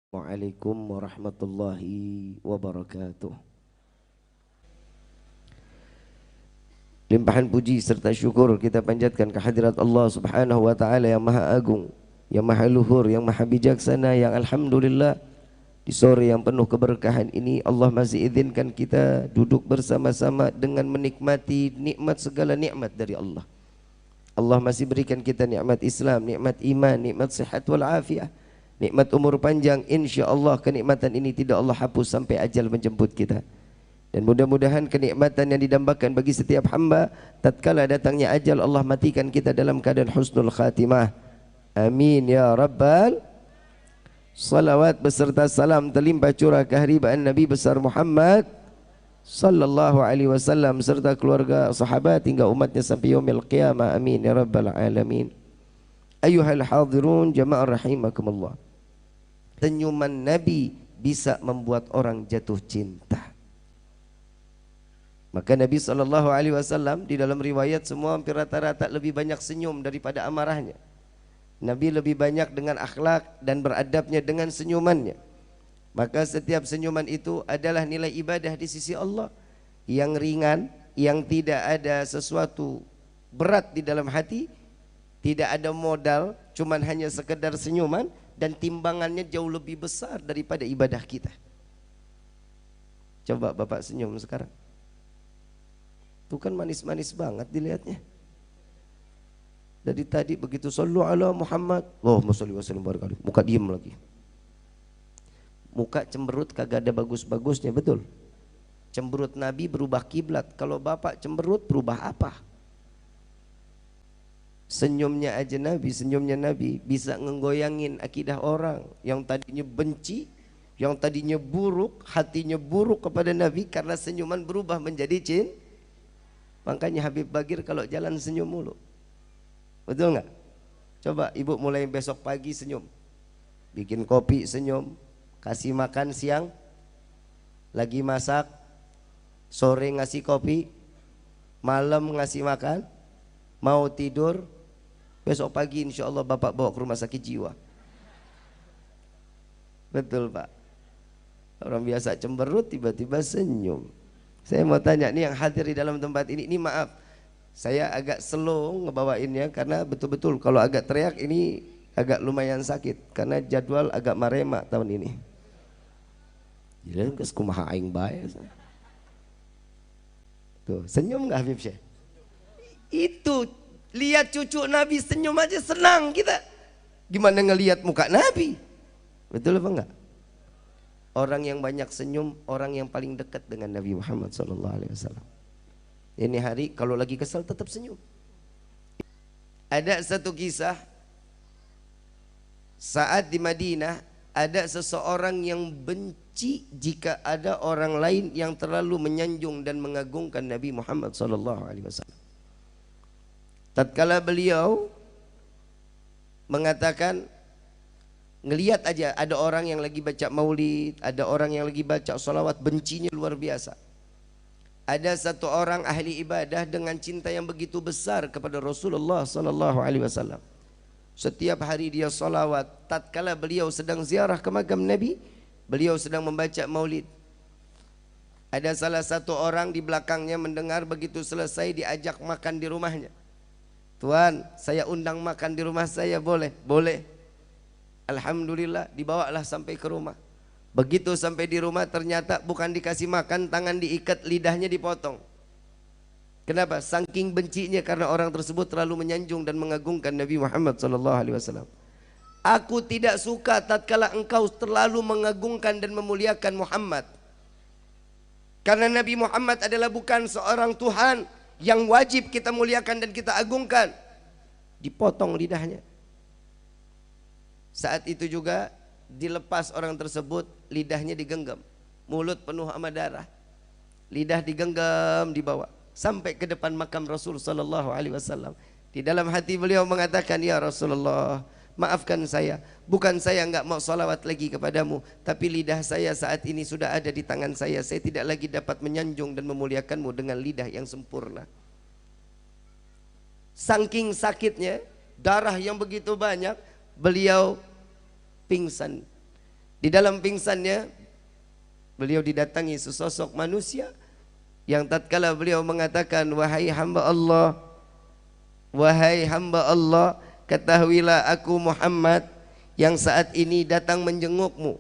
Waalaikum warahmatullahi wabarakatuh. Limpahan puji serta syukur kita panjatkan kehadirat Allah Subhanahu wa taala yang Maha Agung, yang Maha Luhur, yang Maha Bijaksana, yang alhamdulillah di sore yang penuh keberkahan ini Allah masih izinkan kita duduk bersama-sama dengan menikmati nikmat segala nikmat dari Allah. Allah masih berikan kita nikmat Islam, nikmat iman, nikmat sehat wal afiah, nikmat umur panjang. Insya Allah kenikmatan ini tidak Allah hapus sampai ajal menjemput kita. Dan mudah-mudahan kenikmatan yang didambakan bagi setiap hamba tatkala datangnya ajal Allah matikan kita dalam keadaan husnul khatimah. Amin ya rabbal. Salawat beserta salam terlimpah curah keharibaan Nabi besar Muhammad sallallahu alaihi wasallam serta keluarga, sahabat hingga umatnya sampai yaumil qiyamah. Amin ya rabbal alamin. Ayuhal hadirun jamaah rahimakumullah. Senyuman Nabi bisa membuat orang jatuh cinta. Maka Nabi SAW di dalam riwayat semua hampir rata-rata lebih banyak senyum daripada amarahnya. Nabi lebih banyak dengan akhlak dan beradabnya dengan senyumannya. Maka setiap senyuman itu adalah nilai ibadah di sisi Allah yang ringan, yang tidak ada sesuatu berat di dalam hati, tidak ada modal, cuman hanya sekedar senyuman, dan timbangannya jauh lebih besar daripada ibadah kita. Coba Bapak senyum sekarang. Itu kan manis-manis banget dilihatnya. Dari tadi begitu sallu ala Muhammad, Allahumma shalli wa sallim barik alaihi, muka diem lagi. Muka cemberut kagak ada bagus-bagusnya, betul. Cemberut Nabi berubah kiblat. Kalau Bapak cemberut berubah apa? Senyumnya aja Nabi, senyumnya Nabi bisa ngegoyangin akidah orang yang tadinya benci, yang tadinya buruk, hatinya buruk kepada Nabi, karena senyuman berubah menjadi cinta. Makanya Habib Bagir kalau jalan senyum mulu. Betul nggak? Coba ibu mulai besok pagi senyum. Bikin kopi senyum, kasih makan siang, lagi masak, sore ngasih kopi, malam ngasih makan, mau tidur, besok pagi insya Allah Bapak bawa ke rumah sakit jiwa. Betul Pak. Orang biasa cemberut tiba-tiba senyum. Saya mau tanya nih yang hadir di dalam tempat ini maaf, saya agak slow ngebawainnya karena betul-betul kalau agak teriak ini agak lumayan sakit karena jadwal agak marema tahun ini. Jadi geus kumaha aing bae. Tuh, senyum enggak Habib Syekh? Itu lihat cucu Nabi senyum aja senang kita. Gimana ngelihat muka Nabi? Betul apa enggak? Orang yang banyak senyum, orang yang paling dekat dengan Nabi Muhammad SAW. Ini hari kalau lagi kesal tetap senyum. Ada satu kisah saat di Madinah ada seseorang yang benci jika ada orang lain yang terlalu menyanjung dan mengagungkan Nabi Muhammad SAW. Tatkala beliau mengatakan, ngelihat aja ada orang yang lagi baca maulid, ada orang yang lagi baca salawat, bencinya luar biasa. Ada satu orang ahli ibadah dengan cinta yang begitu besar kepada Rasulullah SAW. Setiap hari dia salawat. Tatkala beliau sedang ziarah ke makam Nabi, beliau sedang membaca maulid. Ada salah satu orang di belakangnya mendengar begitu selesai diajak makan di rumahnya. Tuan, saya undang makan di rumah saya, boleh? Boleh. Alhamdulillah dibawalah sampai ke rumah. Begitu sampai di rumah ternyata bukan dikasih makan, tangan diikat, lidahnya dipotong. Kenapa? Saking bencinya karena orang tersebut terlalu menyanjung dan mengagungkan Nabi Muhammad SAW. Aku tidak suka tatkala engkau terlalu mengagungkan dan memuliakan Muhammad. Karena Nabi Muhammad adalah bukan seorang Tuhan yang wajib kita muliakan dan kita agungkan. Dipotong lidahnya. Saat itu juga dilepas orang tersebut, lidahnya digenggam, mulut penuh sama darah, lidah digenggam dibawa sampai ke depan makam Rasul sallallahu alaihi wasallam. Di dalam hati beliau mengatakan, ya Rasulullah, maafkan saya, bukan saya enggak mau salawat lagi kepadamu, tapi lidah saya saat ini sudah ada di tangan saya tidak lagi dapat menyanjung dan memuliakanmu dengan lidah yang sempurna. Saking sakitnya, darah yang begitu banyak, beliau pingsan. Di dalam pingsannya beliau didatangi sesosok manusia yang tatkala beliau mengatakan, wahai hamba Allah, wahai hamba Allah, ketahuilah aku Muhammad yang saat ini datang menjengukmu.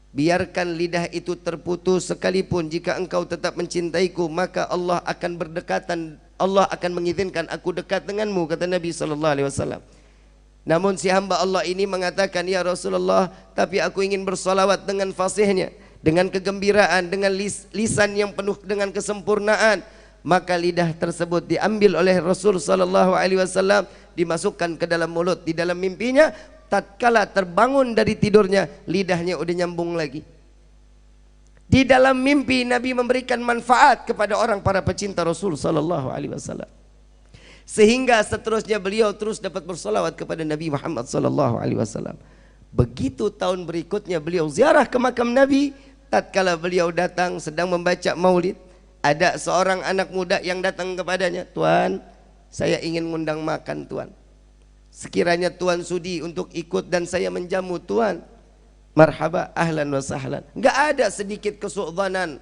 Biarkan lidah itu terputus sekalipun, jika engkau tetap mencintaiku maka Allah akan berdekatan, Allah akan mengizinkan aku dekat denganmu, kata Nabi SAW. Namun si hamba Allah ini mengatakan, ya Rasulullah, tapi aku ingin bersolawat dengan fasihnya, dengan kegembiraan, dengan lisan yang penuh dengan kesempurnaan. Maka lidah tersebut diambil oleh Rasul SAW, dimasukkan ke dalam mulut. Di dalam mimpinya, tatkala terbangun dari tidurnya, lidahnya udah nyambung lagi. Di dalam mimpi Nabi memberikan manfaat kepada orang para pecinta Rasul SAW, sehingga seterusnya beliau terus dapat bersolawat kepada Nabi Muhammad SAW. Begitu tahun berikutnya beliau ziarah ke makam Nabi. Tatkala beliau datang sedang membaca maulid, ada seorang anak muda yang datang kepadanya, Tuan, saya ingin ngundang makan Tuan. Sekiranya Tuan sudi untuk ikut dan saya menjamu Tuan, marhaba, ahlan wa sahlan. Enggak ada sedikit kesu'dhanan.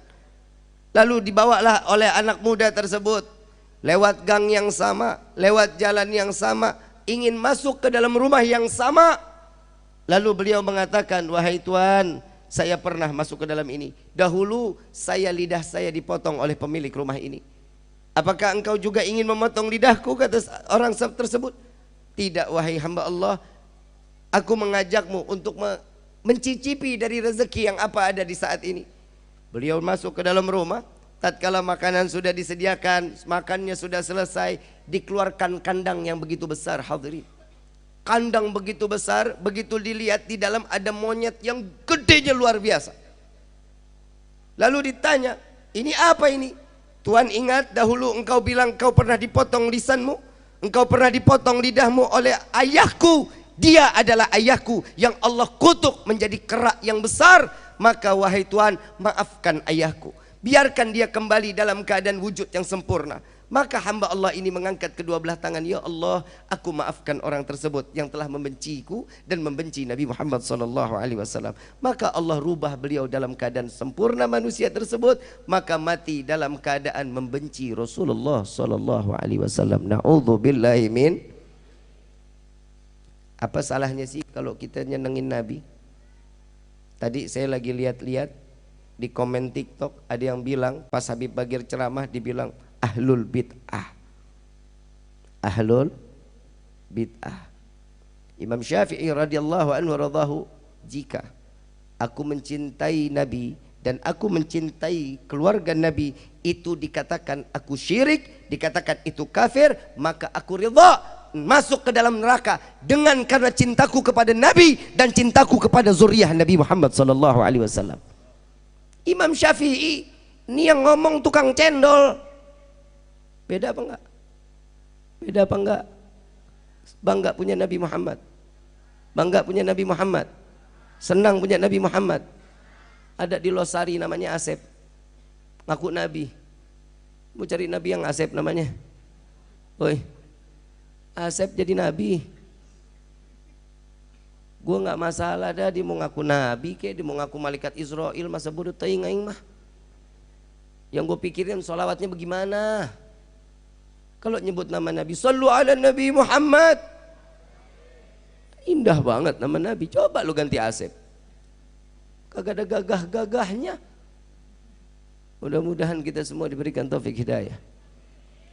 Lalu dibawalah oleh anak muda tersebut lewat gang yang sama, lewat jalan yang sama, ingin masuk ke dalam rumah yang sama. Lalu beliau mengatakan, wahai Tuan, saya pernah masuk ke dalam ini. Dahulu lidah saya dipotong oleh pemilik rumah ini. Apakah engkau juga ingin memotong lidahku, kata orang tersebut. Tidak wahai hamba Allah, aku mengajakmu untuk mencicipi dari rezeki yang apa ada di saat ini. Beliau masuk ke dalam rumah, tatkala makanan sudah disediakan, makannya sudah selesai, dikeluarkan kandang yang begitu besar, hadirin. Kandang begitu besar, begitu dilihat di dalam ada monyet yang gedenya luar biasa. Lalu ditanya, ini apa ini? Tuan ingat dahulu engkau bilang kau pernah dipotong lisanmu, engkau pernah dipotong lidahmu oleh ayahku. Dia adalah ayahku yang Allah kutuk menjadi kerak yang besar. Maka wahai Tuhan, maafkan ayahku, biarkan dia kembali dalam keadaan wujud yang sempurna. Maka hamba Allah ini mengangkat kedua belah tangan, ya Allah, aku maafkan orang tersebut yang telah membenciku dan membenci Nabi Muhammad SAW. Maka Allah rubah beliau dalam keadaan sempurna manusia tersebut, maka mati dalam keadaan membenci Rasulullah SAW. Na'udzubillahi min. Apa salahnya sih kalau kita nyenengin Nabi? Tadi saya lagi lihat-lihat di komen TikTok, ada yang bilang pas Habib Bagir ceramah dibilang ahlul bid'ah. Ahlul bid'ah. Imam Syafi'i radhiyallahu anhu radhahu, jika aku mencintai Nabi dan aku mencintai keluarga Nabi, itu dikatakan aku syirik, dikatakan itu kafir, maka aku ridha masuk ke dalam neraka dengan karena cintaku kepada Nabi dan cintaku kepada zuriyah Nabi Muhammad sallallahu alaihi wasallam. Imam Syafi'i ini yang ngomong tukang cendol. Beda apa enggak? Beda apa enggak? Bangga punya Nabi Muhammad. Bangga punya Nabi Muhammad. Senang punya Nabi Muhammad. Ada di Losari namanya Asep. Ngaku Nabi. Mau cari Nabi yang Asep namanya. Woi, Asep jadi Nabi. Gue nggak masalah dah, dia mau ngaku Nabi kayak dia mau ngaku malaikat Israel, masa bodoh teing aing mah. Yang gue pikirin sholawatnya bagaimana. Kalau nyebut nama Nabi, sallu ala Nabi Muhammad, indah banget nama Nabi. Coba lu ganti Asep, kagak ada gagah-gagahnya. Mudah-mudahan kita semua diberikan taufik hidayah.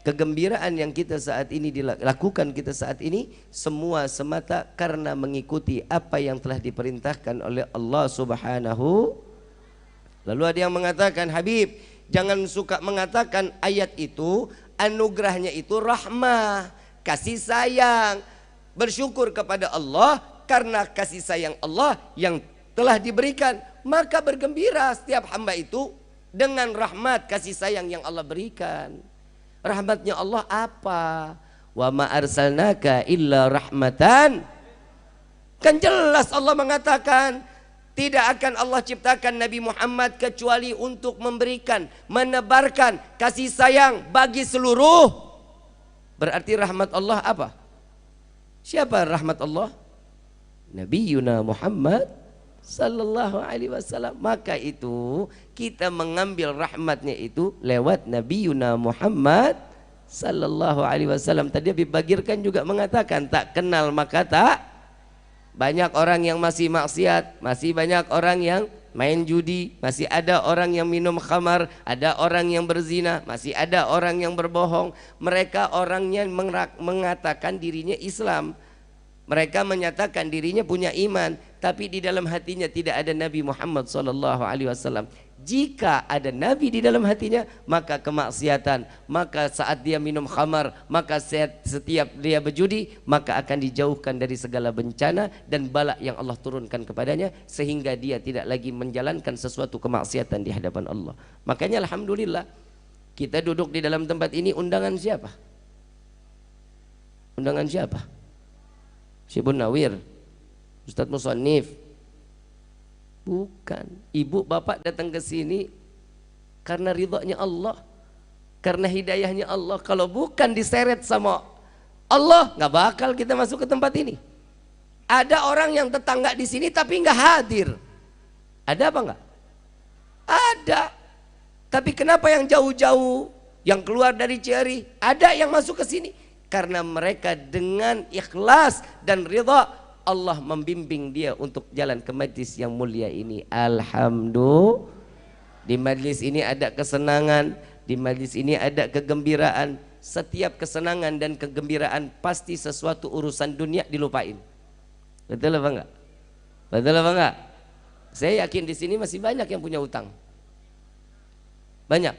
Kegembiraan yang kita saat ini dilakukan kita saat ini semua semata karena mengikuti apa yang telah diperintahkan oleh Allah Subhanahu. Lalu ada yang mengatakan, Habib, jangan suka mengatakan ayat itu anugerahnya itu rahmah, kasih sayang, bersyukur kepada Allah karena kasih sayang Allah yang telah diberikan, maka bergembira setiap hamba itu dengan rahmat kasih sayang yang Allah berikan. Rahmatnya Allah apa? Wa ma arsalnaka illa rahmatan. Kan jelas Allah mengatakan tidak akan Allah ciptakan Nabi Muhammad kecuali untuk memberikan, menebarkan kasih sayang bagi seluruh. Berarti rahmat Allah apa? Siapa rahmat Allah? Nabi Yuna Muhammad Sallallahu alaihi wasallam. Maka itu kita mengambil rahmatnya itu lewat Nabi Yuna Muhammad Sallallahu alaihi wasallam. Tadi Habib Bagir kan juga mengatakan tak kenal maka tak. Banyak orang yang masih maksiat, masih banyak orang yang main judi, masih ada orang yang minum khamar, ada orang yang berzina, masih ada orang yang berbohong. Mereka orangnya mengatakan dirinya Islam, mereka menyatakan dirinya punya iman, tapi di dalam hatinya tidak ada Nabi Muhammad SAW. Jika ada Nabi di dalam hatinya, maka kemaksiatan, maka saat dia minum khamar, maka setiap dia berjudi, maka akan dijauhkan dari segala bencana dan bala yang Allah turunkan kepadanya, sehingga dia tidak lagi menjalankan sesuatu kemaksiatan di hadapan Allah. Makanya alhamdulillah kita duduk di dalam tempat ini, undangan siapa? Undangan siapa? Syibun Nawir, Ustadz Musannif. Bukan. Ibu bapak datang ke sini karena ridhonya Allah, karena hidayahnya Allah. Kalau bukan diseret sama Allah, nggak bakal kita masuk ke tempat ini. Ada orang yang tetangga di sini tapi nggak hadir. Ada apa nggak? Ada. Tapi kenapa yang jauh-jauh, yang keluar dari Ciari, ada yang masuk ke sini? Karena mereka dengan ikhlas dan ridha, Allah membimbing dia untuk jalan ke majlis yang mulia ini. Alhamdulillah. Di majlis ini ada kesenangan, di majlis ini ada kegembiraan. Setiap kesenangan dan kegembiraan pasti sesuatu urusan dunia dilupain. Betul apa enggak? Betul apa enggak? Saya yakin di sini masih banyak yang punya utang. Banyak.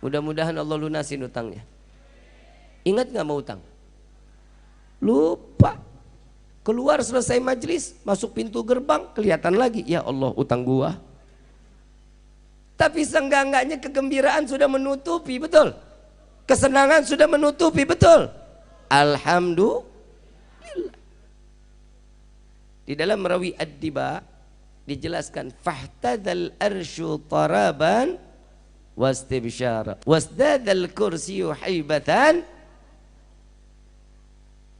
Mudah-mudahan Allah lunasin utangnya. Ingat nggak mau utang? Lupa. Keluar selesai majlis, masuk pintu gerbang, kelihatan lagi, ya Allah utang gua. Tapi seenggak-enggaknya kegembiraan sudah menutupi, betul? Kesenangan sudah menutupi, betul? Alhamdulillah. Di dalam Rawi Ad-Diba dijelaskan, fahtadal arsyu taraban wastibsyara wasdadal kursiyu haibatan.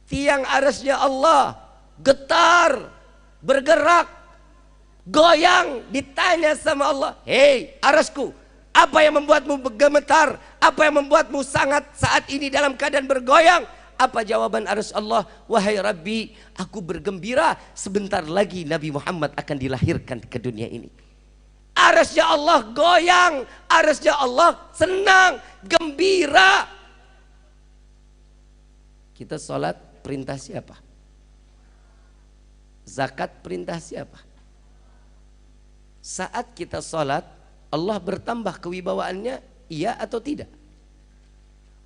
Tiang arasnya Allah getar, bergerak, goyang. Ditanya sama Allah, hei arasku, apa yang membuatmu bergemetar? Apa yang membuatmu sangat saat ini dalam keadaan bergoyang? Apa jawaban aras Allah? Wahai Rabbi, aku bergembira sebentar lagi Nabi Muhammad akan dilahirkan ke dunia ini. Arasnya Allah goyang, arasnya Allah senang, gembira. Kita sholat perintah siapa? Zakat perintah siapa? Saat kita sholat, Allah bertambah kewibawaannya, iya atau tidak?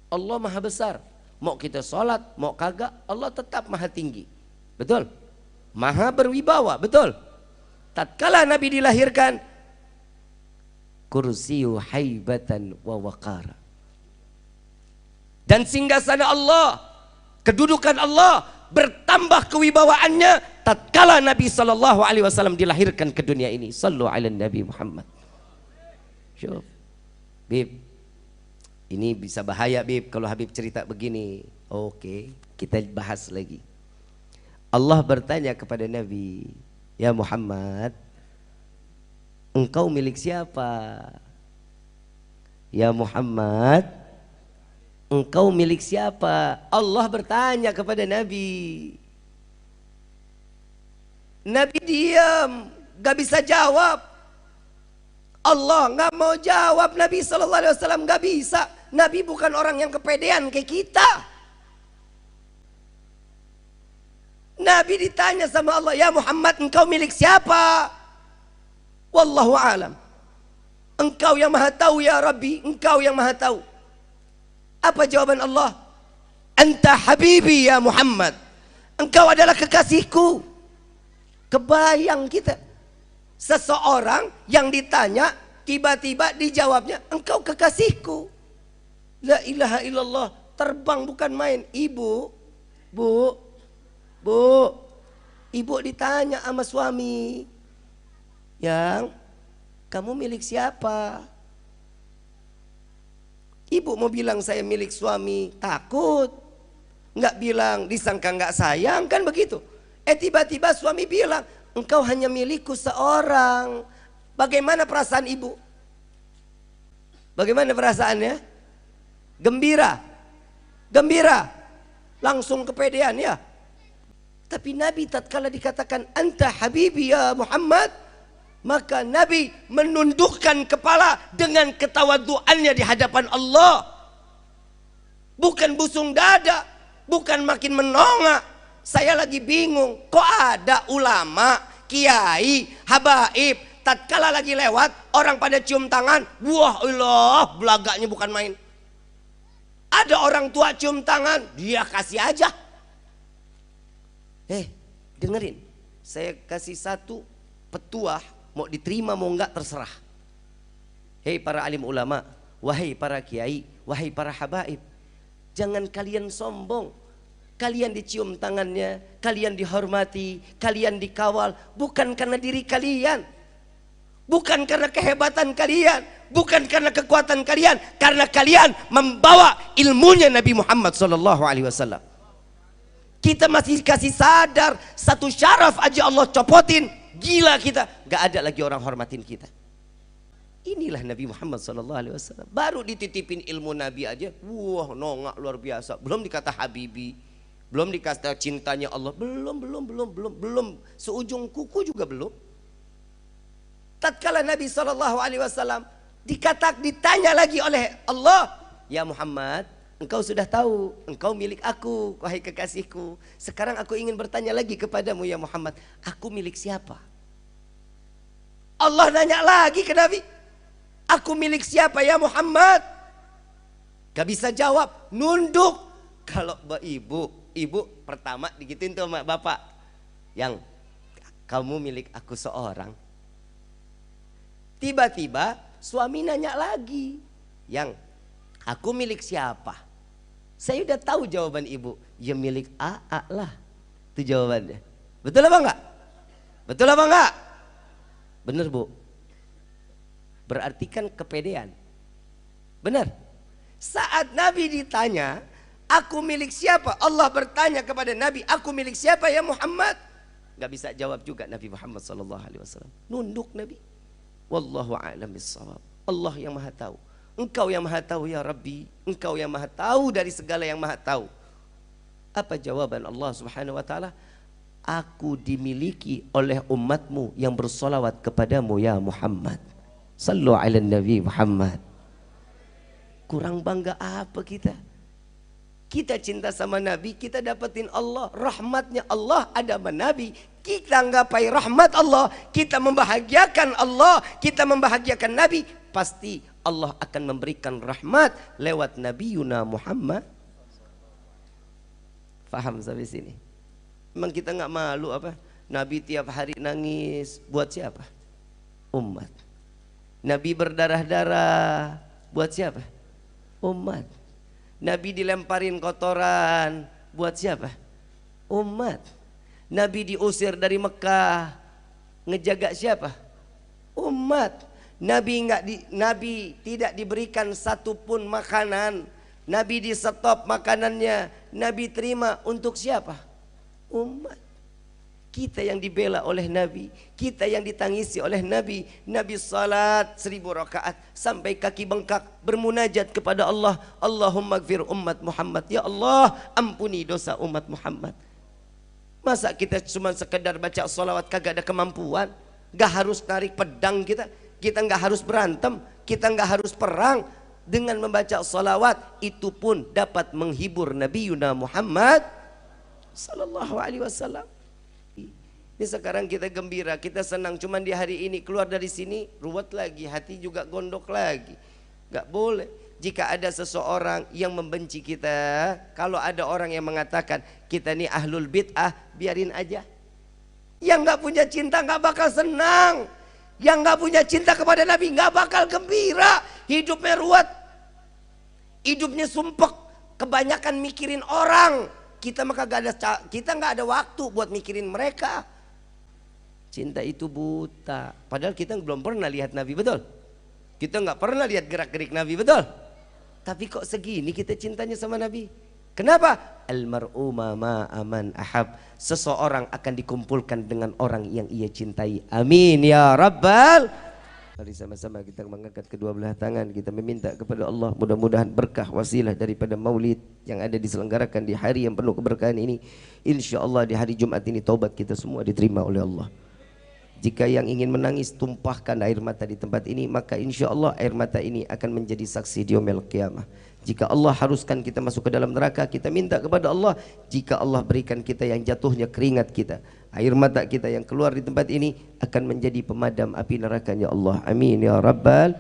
Allah maha besar. Mau kita sholat, mau kagak, Allah tetap maha tinggi. Betul? Maha berwibawa, betul? Tatkala Nabi dilahirkan, kursiyu haibatan wa waqara. Dan singgasana Allah, kedudukan Allah bertambah kewibawaannya tatkala Nabi SAW dilahirkan ke dunia ini. Sallu ala Nabi Muhammad. Syuf, Bib, ini bisa bahaya Bib kalau Habib cerita begini. Oke, kita bahas lagi. Allah bertanya kepada Nabi, ya Muhammad, engkau milik siapa? Ya Muhammad, engkau milik siapa? Allah bertanya kepada Nabi. Nabi diam, gak bisa jawab. Allah gak mau jawab. Nabi SAW gak bisa. Nabi bukan orang yang kepedean kayak kita. Nabi ditanya sama Allah, ya Muhammad, engkau milik siapa? Wallahu alam. Engkau yang maha tahu ya Rabbi, engkau yang maha tahu. Apa jawaban Allah? Anta habibi ya Muhammad, engkau adalah kekasihku. Kebayang kita, seseorang yang ditanya tiba-tiba dijawabnya, engkau kekasihku. La ilaha illallah. Terbang bukan main. Ibu, ibu ditanya sama suami, yang kamu milik siapa? Ibu mau bilang saya milik suami, takut. Nggak bilang, disangka nggak sayang, kan begitu. Tiba-tiba suami bilang, engkau hanya milikku seorang. Bagaimana perasaan ibu? Bagaimana perasaannya? Gembira. Gembira. Langsung kepedean ya. Tapi Nabi tatkala dikatakan anta habibi ya Muhammad, maka Nabi menundukkan kepala dengan ketawaduannya di hadapan Allah. Bukan busung dada, bukan makin menongak. Saya lagi bingung, kok ada ulama, kiai, habaib, tatkala lagi lewat orang pada cium tangan, wah Allah, belagaknya bukan main. Ada orang tua cium tangan, dia kasih aja. Dengerin, saya kasih satu petuah, mau diterima mau enggak terserah. Hei para alim ulama, wahai para kiai, wahai para habaib, jangan kalian sombong. Kalian dicium tangannya, kalian dihormati, kalian dikawal, bukan karena diri kalian, bukan karena kehebatan kalian, bukan karena kekuatan kalian, karena kalian membawa ilmunya Nabi Muhammad SAW. Kita masih kasih sadar satu syaraf aja Allah copotin, gila kita, gak ada lagi orang hormatin kita. Inilah Nabi Muhammad SAW. Baru dititipin ilmu Nabi aja, wah nongak luar biasa. Belum dikata habibi, belum dikata cintanya Allah, belum. Seujung kuku juga belum. Tatkala Nabi SAW ditanya lagi oleh Allah, ya Muhammad, engkau sudah tahu, engkau milik aku, wahai kekasihku. Sekarang aku ingin bertanya lagi kepadamu ya Muhammad, aku milik siapa? Allah nanya lagi ke Nabi, aku milik siapa ya Muhammad? Gak bisa jawab, nunduk. Kalau ibu pertama digituin tuh sama bapak, yang kamu milik aku seorang. Tiba-tiba suami nanya lagi, yang aku milik siapa? Saya udah tahu jawaban ibu, ya milik AA lah. Itu jawabannya. Betul apa enggak? Betul apa enggak? Bener bu. Berarti kan kepedean. Benar. Saat Nabi ditanya, aku milik siapa? Allah bertanya kepada Nabi, aku milik siapa ya Muhammad? Gak bisa jawab juga Nabi Muhammad SAW. Nunduk Nabi. Wallahu a'lam bissawab. Allah yang maha tahu. Engkau yang maha tahu ya Rabbi. Engkau yang maha tahu dari segala yang maha tahu. Apa jawaban Allah Subhanahu wa ta'ala? Aku dimiliki oleh umatmu yang bersolawat kepadamu ya Muhammad. Sallu ala Nabi Muhammad. Kurang bangga apa kita? Kita cinta sama Nabi, kita dapetin Allah. Rahmatnya Allah ada sama Nabi. Kita nggapai rahmat Allah, kita membahagiakan Allah, kita membahagiakan Nabi, pasti Allah akan memberikan rahmat lewat Nabi Yuna Muhammad. Faham sampai sini? Memang kita nggak malu apa? Nabi tiap hari nangis, buat siapa? Umat. Nabi berdarah-darah, buat siapa? Umat. Nabi dilemparin kotoran, buat siapa? Umat. Nabi diusir dari Mekah, ngejaga siapa? Umat. Nabi tidak diberikan satupun makanan. Nabi di stop makanannya. Nabi terima untuk siapa? Umat. Kita yang dibela oleh Nabi, kita yang ditangisi oleh Nabi. Nabi salat 1000 rakaat sampai kaki bengkak, bermunajat kepada Allah, Allahumma gfir umat Muhammad, ya Allah ampuni dosa umat Muhammad. Masa kita cuma sekedar baca sholawat kagak ada kemampuan? Gak harus tarik pedang kita gak harus berantem, kita gak harus perang. Dengan membaca sholawat itu pun dapat menghibur Nabi Yuna Muhammad Sallallahu Alaihi Wasallam. Ini sekarang kita gembira, kita senang, cuman di hari ini keluar dari sini ruwet lagi, hati juga gondok lagi. Gak boleh. Jika ada seseorang yang membenci kita, kalau ada orang yang mengatakan kita ini ahlul bid'ah, biarin aja. Yang gak punya cinta gak bakal senang, yang gak punya cinta kepada Nabi gak bakal gembira. Hidupnya ruwet, hidupnya sumpek, kebanyakan mikirin orang. Kita gak ada waktu buat mikirin mereka. Cinta itu buta. Padahal kita belum pernah lihat Nabi, betul? Kita nggak pernah lihat gerak-gerik Nabi, betul? Tapi kok segini kita cintanya sama Nabi? Kenapa? Almar'u ma aman ahab. Seseorang akan dikumpulkan dengan orang yang ia cintai. Amin ya rabbal. Mari sama-sama kita mengangkat kedua belah tangan, kita meminta kepada Allah mudah-mudahan berkah wasilah daripada maulid yang ada diselenggarakan di hari yang penuh keberkahan ini. Insya Allah di hari Jumat ini taubat kita semua diterima oleh Allah. Jika yang ingin menangis tumpahkan air mata di tempat ini, maka insya Allah air mata ini akan menjadi saksi di yaumil qiyamah. Jika Allah haruskan kita masuk ke dalam neraka, kita minta kepada Allah. Jika Allah berikan kita yang jatuhnya keringat kita, air mata kita yang keluar di tempat ini akan menjadi pemadam api neraka ya Allah. Amin ya rabbal.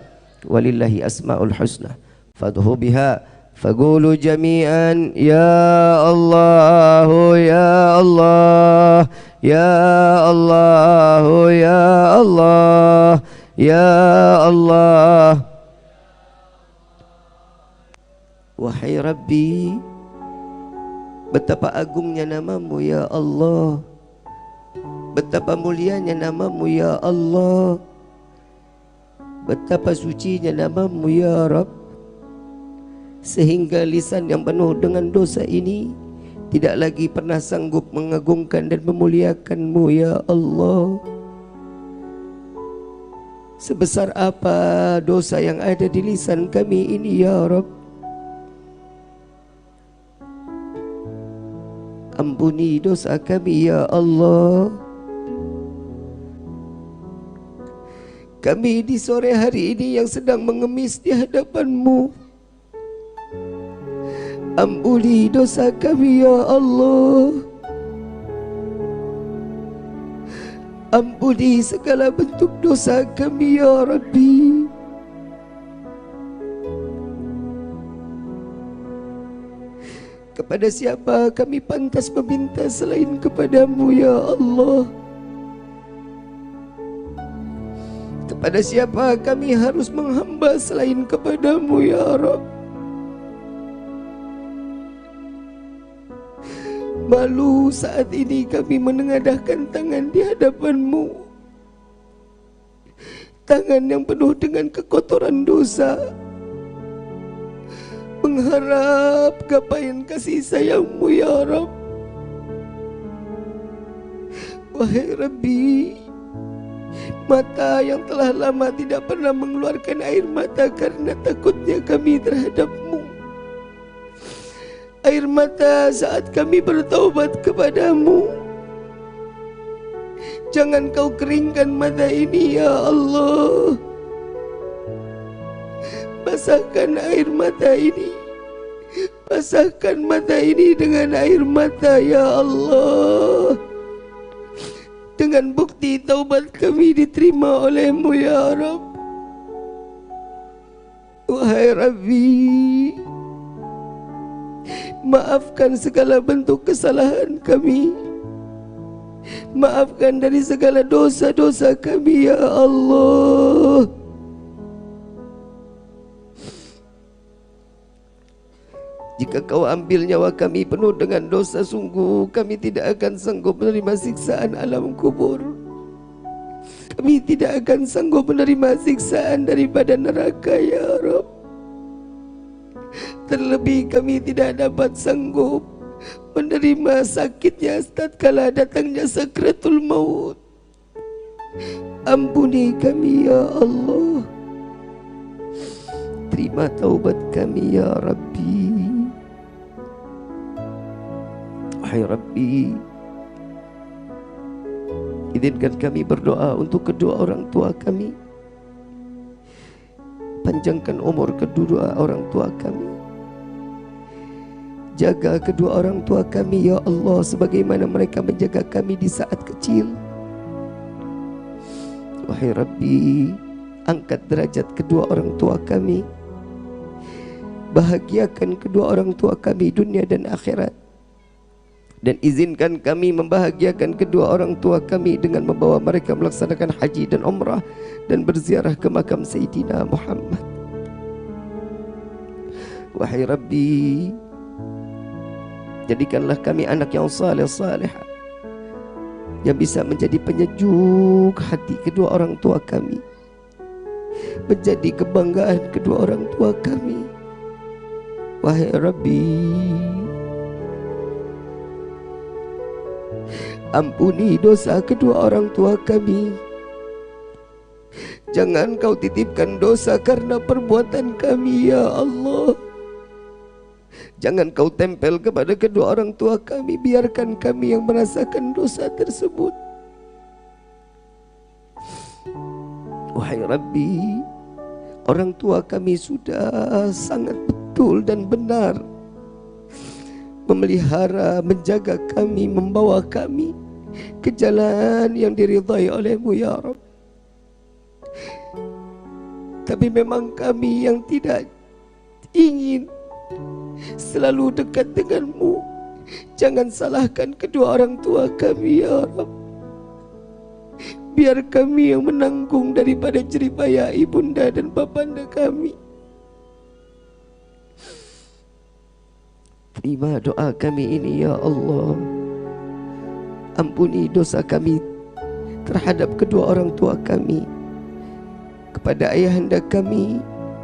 Walillahi asmaul husna fadhu biha faqulu jami'an ya Allah ya Allah ya Allah ya Allah ya Allah. Wahai Rabbi, betapa agungnya namamu ya Allah, betapa mulianya namamu ya Allah, betapa sucinya namamu ya Rabb, sehingga lisan yang penuh dengan dosa ini tidak lagi pernah sanggup mengagungkan dan memuliakanmu ya Allah. Sebesar apa dosa yang ada di lisan kami ini ya Rabb, ampuni dosa kami ya Allah. Kami di sore hari ini yang sedang mengemis di hadapan-Mu, ampuni dosa kami ya Allah. Ampuni segala bentuk dosa kami ya Rabbi. Kepada siapa kami pantas meminta selain kepadamu ya Allah? Kepada siapa kami harus menghamba selain kepadamu ya Rabb? Malu saat ini kami menengadahkan tangan di hadapan-Mu, tangan yang penuh dengan kekotoran dosa, mengharap gapain kasih sayang-Mu ya Rabb. Wahai Rabbi, mata yang telah lama tidak pernah mengeluarkan air mata karena takutnya kami terhadap-Mu, air mata saat kami bertaubat kepadamu, jangan Kau keringkan mata ini ya Allah. Basahkan air mata ini, basahkan mata ini dengan air mata ya Allah. Dengan bukti taubat kami diterima oleh-Mu ya Rabb. Wahai Rabbi, maafkan segala bentuk kesalahan kami, maafkan dari segala dosa-dosa kami ya Allah. Jika Kau ambil nyawa kami penuh dengan dosa, sungguh kami tidak akan sanggup menerima siksaan alam kubur. Kami tidak akan sanggup menerima siksaan daripada neraka ya Rabb. Terlebih kami tidak dapat sanggup menerima sakitnya tatkala datangnya sakratul maut. Ampuni kami ya Allah. Terima taubat kami ya Rabbi. Wahai Rabbi, izinkan kami berdoa untuk kedua orang tua kami. Panjangkan umur kedua orang tua kami. Jaga kedua orang tua kami ya Allah, sebagaimana mereka menjaga kami di saat kecil. Wahai Rabbi, angkat derajat kedua orang tua kami. Bahagiakan kedua orang tua kami dunia dan akhirat. Dan izinkan kami membahagiakan kedua orang tua kami dengan membawa mereka melaksanakan haji dan umrah dan berziarah ke makam Sayyidina Muhammad. Wahai Rabbi, jadikanlah kami anak yang saleh-saleh yang bisa menjadi penyejuk hati kedua orang tua kami, menjadi kebanggaan kedua orang tua kami. Wahai Rabbi, Ampuni dosa kedua orang tua kami. Jangan kau titipkan dosa karena perbuatan kami ya Allah. Jangan kau tempel kepada kedua orang tua kami. Biarkan kami yang merasakan dosa tersebut. Wahai Rabbi, orang tua kami sudah sangat betul dan benar memelihara, menjaga kami, membawa kami ke jalan yang diridhai oleh-Mu ya Rabb. Tapi memang kami yang tidak ingin selalu dekat dengan-Mu. Jangan salahkan kedua orang tua kami ya Rabb. Biar kami yang menanggung daripada jeripaya ibunda dan bapanda kami. Terima doa kami ini ya Allah. Ampuni dosa kami terhadap kedua orang tua kami. Kepada ayahanda kami,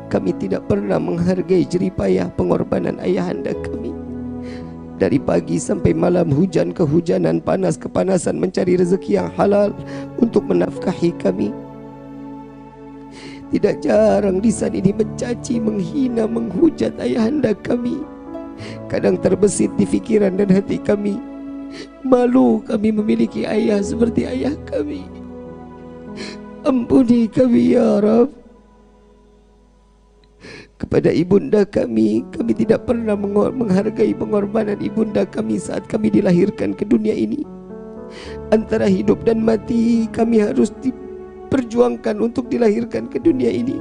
kami tidak pernah menghargai jeripayah pengorbanan ayahanda kami. Dari pagi sampai malam, hujan kehujanan, panas kepanasan, mencari rezeki yang halal untuk menafkahi kami. Tidak jarang lisan ini mencaci, menghina, menghujat ayahanda kami. Kadang terbesit di fikiran dan hati kami. Malu kami memiliki ayah seperti ayah kami. Ampuni kami ya Rabb. Kepada ibunda kami tidak pernah menghargai pengorbanan ibunda kami saat kami dilahirkan ke dunia ini. Antara hidup dan mati kami harus diperjuangkan untuk dilahirkan ke dunia ini.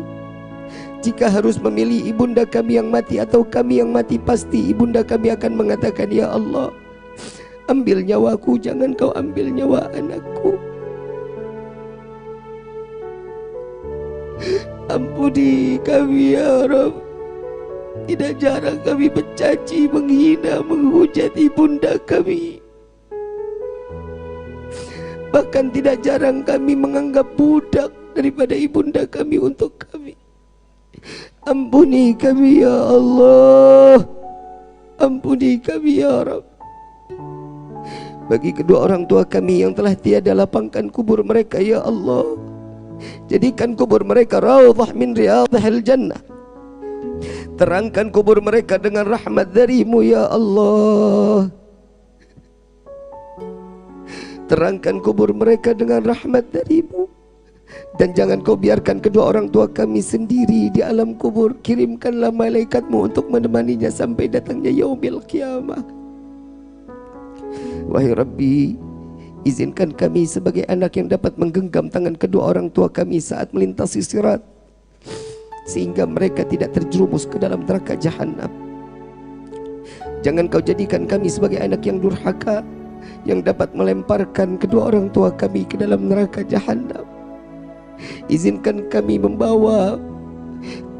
Jika harus memilih ibunda kami yang mati atau kami yang mati, pasti ibunda kami akan mengatakan, ya Allah, ambil nyawaku, jangan kau ambil nyawa anakku. Ampuni kami ya Rabb. Tidak jarang kami mencaci, menghina, menghujat ibunda kami. Bahkan tidak jarang kami menganggap budak daripada ibunda kami untuk kami. Ampuni kami ya Allah. Ampuni kami ya Rabb. Bagi kedua orang tua kami yang telah tiada, lapangkan kubur mereka ya Allah. Jadikan kubur mereka raudhah min riyadhil jannah. Terangkan kubur mereka dengan rahmat dari-Mu ya Allah. Terangkan kubur mereka dengan rahmat dari-Mu. Dan jangan kau biarkan kedua orang tua kami sendiri di alam kubur. Kirimkanlah malaikat-Mu untuk menemaninya sampai datangnya yaumil qiyamah. Wahai Rabbi, izinkan kami sebagai anak yang dapat menggenggam tangan kedua orang tua kami saat melintasi sirat, sehingga mereka tidak terjerumus ke dalam neraka jahanam. Jangan kau jadikan kami sebagai anak yang durhaka, yang dapat melemparkan kedua orang tua kami ke dalam neraka jahanam. Izinkan kami membawa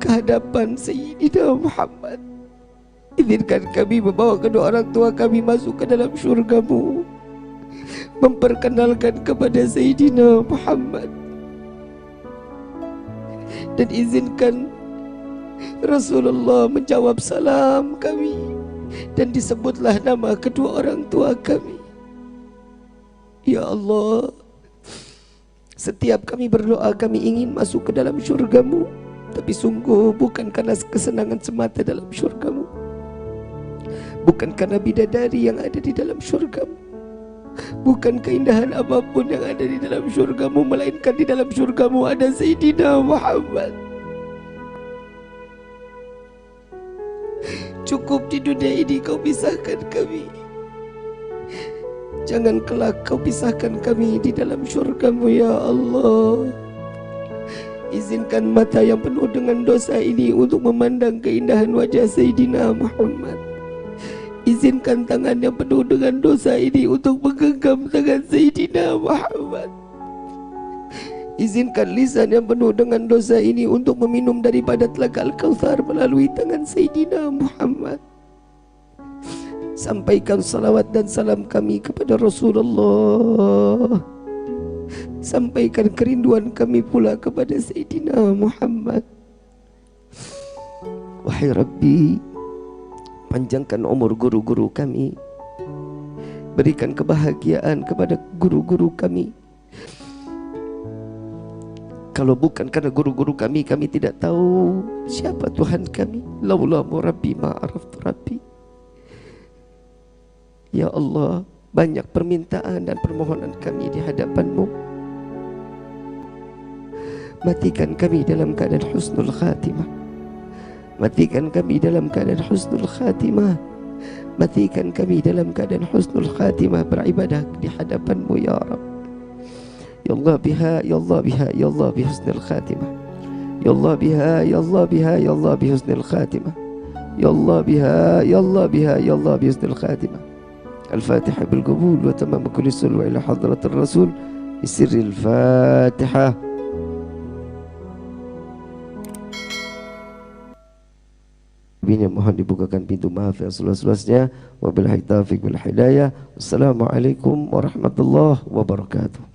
ke hadapan Sayyidina Muhammad. Izinkan kami membawa kedua orang tua kami masuk ke dalam syurga-Mu, memperkenalkan kepada Sayyidina Muhammad. Dan izinkan Rasulullah menjawab salam kami, dan disebutlah nama kedua orang tua kami. Ya Allah, setiap kami berdoa kami ingin masuk ke dalam syurga-Mu, tapi sungguh bukan karena kesenangan semata dalam syurga-Mu, bukan karena bidadari yang ada di dalam syurga-Mu, bukan keindahan apapun yang ada di dalam syurga-Mu, melainkan di dalam syurga-Mu ada Sayyidina Muhammad. Cukup di dunia ini kau pisahkan kami, jangan kelak kau pisahkan kami di dalam syurga-Mu ya Allah. Izinkan mata yang penuh dengan dosa ini untuk memandang keindahan wajah Sayyidina Muhammad. Izinkan tangan yang penuh dengan dosa ini untuk menggenggam tangan Sayyidina Muhammad. Izinkan lisan yang penuh dengan dosa ini untuk meminum daripada telaga Al-Kautsar melalui tangan Sayyidina Muhammad. Sampaikan salawat dan salam kami kepada Rasulullah. Sampaikan kerinduan kami pula kepada Sayyidina Muhammad. Wahai Rabbi, panjangkan umur guru-guru kami, Berikan kebahagiaan kepada guru-guru kami. Kalau bukan karena guru-guru kami, kami tidak tahu siapa Tuhan kami. Laula murabbi ma araftu rabbi. Ya Allah, banyak permintaan dan permohonan kami di hadapan-Mu. Matikan kami dalam keadaan husnul khatimah. Matikan kami dalam keadaan husnul khatimah. Matikan kami dalam keadaan husnul khatimah beribadah di hadapan-Mu ya Rabb. Ya Allah biha, ya Allah biha, ya Allah bihusnul khatimah. Ya Allah biha, ya Allah biha, ya Allah bihusnul khatimah. Ya Allah biha, ya Allah biha, ya Allah bihusnul khatimah. Al-Fatihah bil qabul wa tamam kulli sul wa ila hadratir rasul bisirril Fatihah. Bini mohon dibukakan pintu maaf yang seluas-luasnya. Wabillahi taufiq wal hidayah. Wassalamualaikum warahmatullahi wabarakatuh.